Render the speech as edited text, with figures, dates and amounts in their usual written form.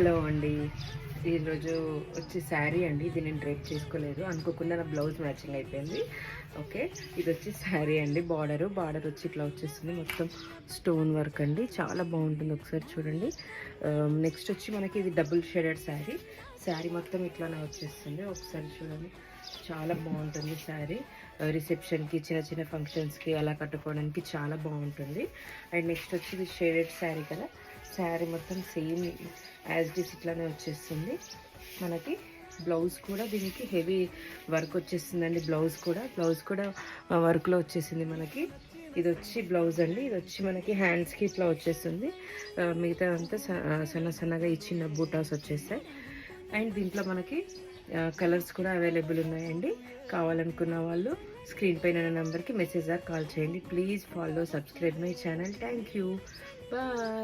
Hello అండి. ఈరోజు వచ్చి శారీ అండి. ఇది నేను డ్రేప్ చేసుకోలేదు, అనుకోకుండా నా బ్లౌజ్ మ్యాచింగ్ అయిపోయింది. ఓకే, ఇది వచ్చి శారీ అండి. బార్డర్ వచ్చి ఇట్లా వచ్చేస్తుంది, మొత్తం స్టోన్ వర్క్ అండి, చాలా బాగుంటుంది. ఒకసారి చూడండి. నెక్స్ట్ వచ్చి మనకి ఇది డబుల్ షేడెడ్ శారీ మొత్తం ఇట్లానే వచ్చేస్తుంది. ఒకసారి చూడండి, చాలా బాగుంటుంది శారీ. రిసెప్షన్కి, చిన్న చిన్న ఫంక్షన్స్కి అలా కట్టుకోవడానికి చాలా బాగుంటుంది. అండ్ నెక్స్ట్ వచ్చి ఇది షేడెడ్ శారీ కదా, శారీ మొత్తం సేమ్ యాజ్ డిస్ ఇట్లానే వచ్చేస్తుంది. మనకి బ్లౌజ్ కూడా దీనికి హెవీ వర్క్ వచ్చేస్తుందండి. బ్లౌజ్ కూడా వర్క్లో వచ్చేసింది మనకి. ఇది వచ్చి బ్లౌజ్ అండి. ఇది వచ్చి మనకి హ్యాండ్స్కి ఇట్లా వచ్చేస్తుంది. మిగతా అంతా సన్నగా ఈ చిన్న బూటాస్ వచ్చేస్తాయి. అండ్ దీంట్లో మనకి కలర్స్ కూడా అవైలబుల్ ఉన్నాయండి. కావాలనుకున్న వాళ్ళు స్క్రీన్ పైన నెంబర్కి మెసేజ్ కాల్ చేయండి. Please follow, subscribe my channel. Thank you, bye.